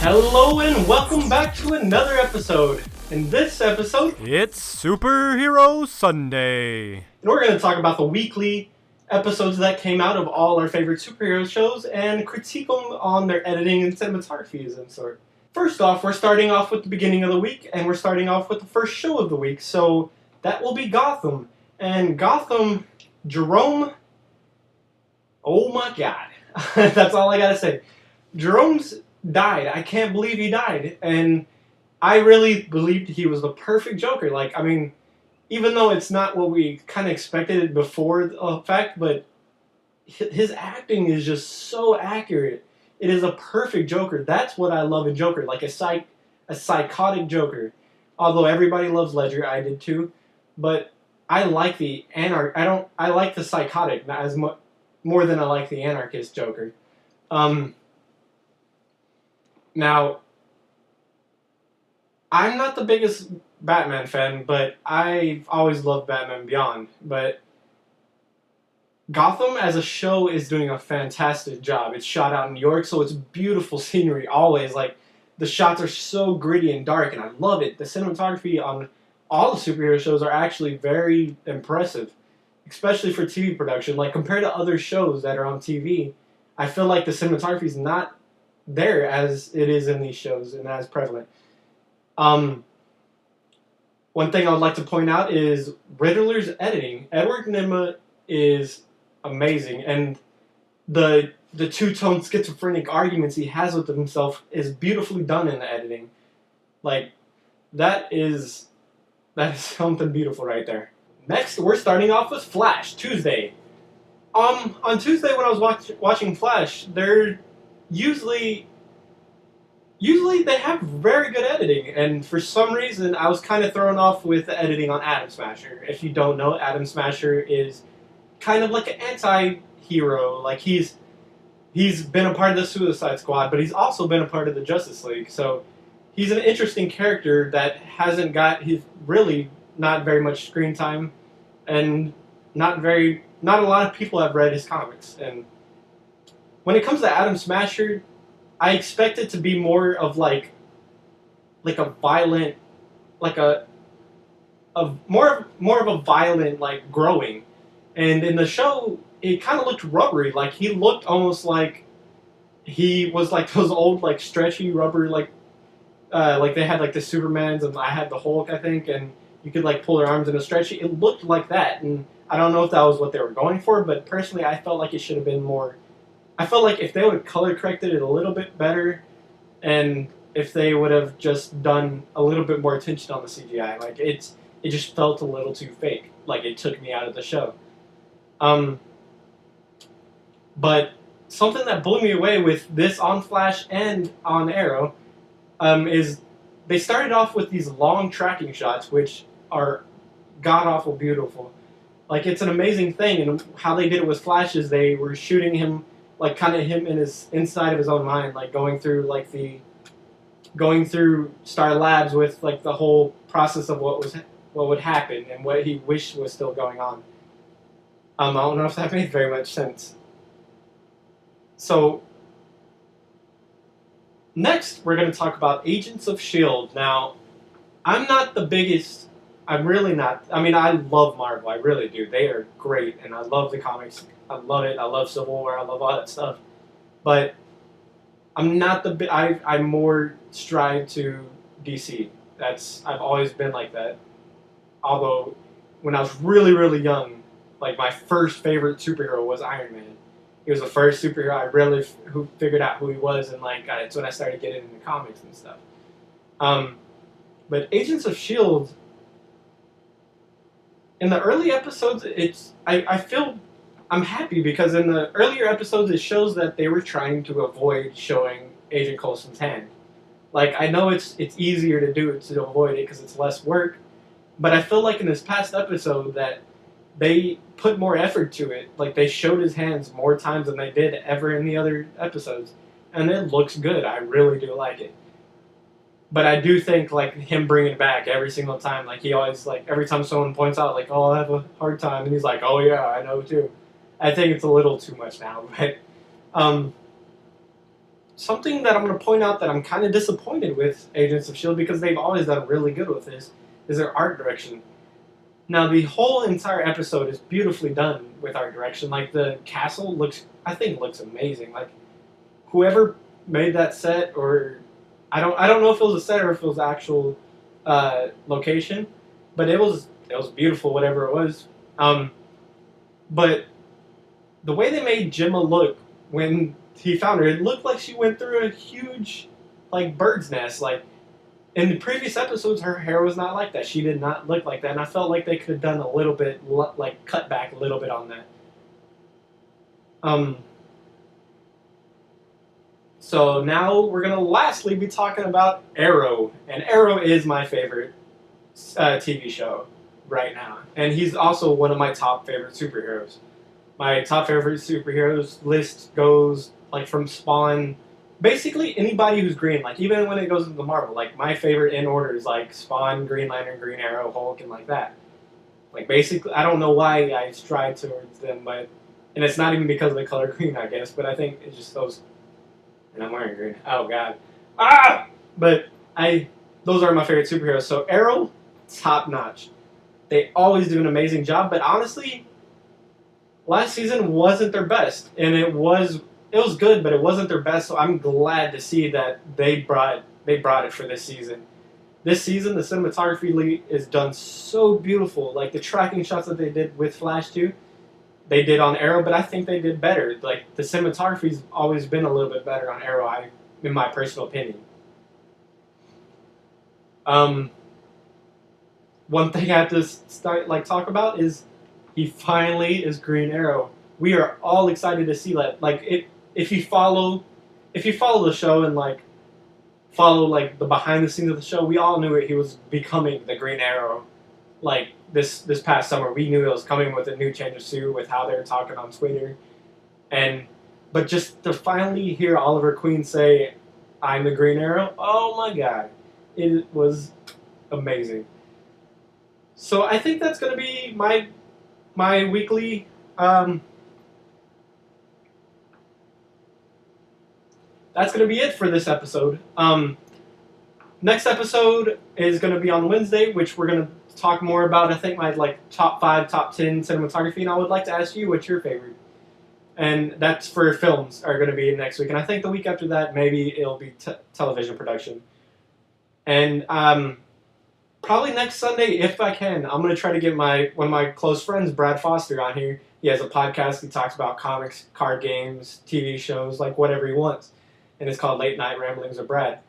Hello and welcome back to another episode. In this episode, it's Superhero Sunday. And we're going to talk about the weekly episodes that came out of all our favorite superhero shows and critique them on their editing and cinematography and sort. First off, we're starting off with the beginning of the week, and we're starting off with the first show of the week, so that will be Gotham. And Gotham, Jerome, oh my god. That's all I gotta say. Jerome's died. I can't believe he died. And I really believed he was the perfect Joker. Like, I mean, even though it's not what we kind of expected before the fact, but his acting is just so accurate. It is a perfect Joker. That's what I love in Joker, like a psychotic Joker. Although everybody loves Ledger, I did too, but I like the I like the psychotic not as more than I like the anarchist Joker. Now, I'm not the biggest Batman fan, but I've always loved Batman Beyond. But Gotham as a show is doing a fantastic job. It's shot out in New York, so it's beautiful scenery always. Like, the shots are so gritty and dark, and I love it. The cinematography on all the superhero shows are actually very impressive, especially for TV production. Like, compared to other shows that are on TV, I feel like the cinematography is not there as it is in these shows and as prevalent. One thing I would like to point out is Riddler's editing. Edward Nygma is amazing, and the two-tone schizophrenic arguments he has with himself is beautifully done in the editing. Like, that is something beautiful right there. Next, we're starting off with Flash, Tuesday. On Tuesday when I was watching Flash, they're usually they have very good editing, and for some reason I was kind of thrown off with the editing on Atom Smasher. If you don't know, Atom Smasher is kind of like an anti-hero. Like, he's been a part of the Suicide Squad, but he's also been a part of the Justice League, so he's an interesting character that he's really not very much screen time, and not a lot of people have read his comics. And when it comes to Atom Smasher, I expect it to be more of like a violent, like more of a violent, like, growing. And in the show, it kind of looked rubbery. Like, he looked almost like he was like those old, like, stretchy rubber, like they had like the Supermans, and I had the Hulk, I think, and you could like pull their arms in a stretchy. It looked like that, and I don't know if that was what they were going for, but personally, I felt like it should have been more. I felt like if they would have color corrected it a little bit better, and if they would have just done a little bit more attention on the CGI, like, it just felt a little too fake. Like, it took me out of the show. But something that blew me away with this on Flash and on Arrow is they started off with these long tracking shots, which are god-awful beautiful. Like, it's an amazing thing, and how they did it with Flash is they were shooting him, like, kind of him in his inside of his own mind, like going through Star Labs with, like, the whole process of what would happen and what he wished was still going on. I don't know if that made very much sense. So, next we're going to talk about Agents of S.H.I.E.L.D. Now, I'm really not. I mean, I love Marvel. I really do. They are great, and I love the comics. I love it. I love Civil War. I love all that stuff. But I'm not I more strive to DC. I've always been like that. Although, when I was really, really young, like, my first favorite superhero was Iron Man. He was the first superhero who figured out who he was, and, like, it's when I started getting into comics and stuff. But Agents of S.H.I.E.L.D., in the early episodes, I feel I'm happy, because in the earlier episodes it shows that they were trying to avoid showing Agent Coulson's hand. Like, I know it's easier to do it to avoid it because it's less work, but I feel like in this past episode that they put more effort to it. Like, they showed his hands more times than they did ever in the other episodes, and it looks good. I really do like it. But I do think, like, him bringing it back every single time, like, he always, like, every time someone points out, like, oh, I have a hard time, and he's like, oh, yeah, I know, too. I think it's a little too much now, but, something that I'm going to point out that I'm kind of disappointed with Agents of S.H.I.E.L.D. because they've always done really good with this is their art direction. Now, the whole entire episode is beautifully done with art direction. Like, the castle I think looks amazing. Like, whoever made that set, or I don't know if it was a set or if it was actual location, but it was beautiful, whatever it was. But the way they made Gemma look when he found her, it looked like she went through a huge, like, bird's nest. Like, in the previous episodes, her hair was not like that. She did not look like that, and I felt like they could have done a little bit, like, cut back a little bit on that. So now we're gonna lastly be talking about Arrow, and Arrow is my favorite TV show right now, and he's also one of my top favorite superheroes. My top favorite superheroes list goes like from Spawn, basically anybody who's green. Like even when it goes into Marvel, like my favorite in order is like Spawn, Green Lantern, Green Arrow, Hulk, and like that. Like basically, I don't know why I strive towards them, but and it's not even because of the color green, I guess. But I think it's just those. And I'm wearing green. Oh God, But those are my favorite superheroes. So Arrow, top notch. They always do an amazing job. But honestly, last season wasn't their best, and it was good, but it wasn't their best. So I'm glad to see that they brought it for this season. This season, the cinematography is done so beautiful. Like the tracking shots that they did with Flash 2, they did on Arrow, but I think they did better. Like the cinematography's always been a little bit better on Arrow, in my personal opinion. One thing I have to talk about is he finally is Green Arrow. We are all excited to see that. Like if you follow the show and follow the behind the scenes of the show, we all knew he was becoming the Green Arrow. Like this past summer, we knew it was coming with a new change of suit with how they were talking on Twitter, but just to finally hear Oliver Queen say, "I'm the Green Arrow," oh my God, it was amazing. So I think that's gonna be my weekly. That's gonna be it for this episode. Next episode is gonna be on Wednesday, which we're gonna talk more about. I think my top 5, top 10 cinematography, and I would like to ask you what's your favorite. And that's for films are going to be next week, and I think the week after that maybe it'll be television production. And probably next Sunday, if I can, I'm going to try to get one of my close friends, Brad Foster, on here. He has a podcast. He talks about comics, card games, TV shows, like whatever he wants, and it's called Late Night Ramblings with Brad.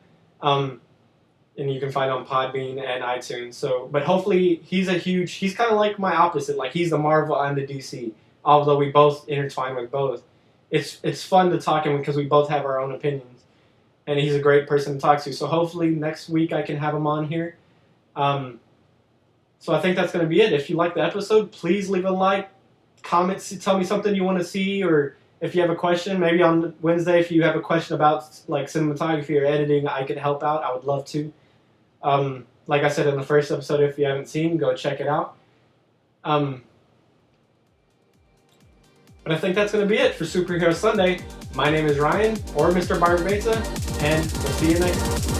And you can find it on Podbean and iTunes. So, but hopefully he's kind of like my opposite. Like he's the Marvel, I'm the DC. Although we both intertwine with both. It's fun to talk to him because we both have our own opinions. And he's a great person to talk to. So hopefully next week I can have him on here. So I think that's going to be it. If you like the episode, please leave a like, comment, tell me something you want to see, or if you have a question, maybe on Wednesday, if you have a question about cinematography or editing, I could help out. I would love to. Like I said in the first episode, if you haven't seen, go check it out. But I think that's going to be it for Superhero Sunday. My name is Ryan, or Mr. Barbeza, and we'll see you next time.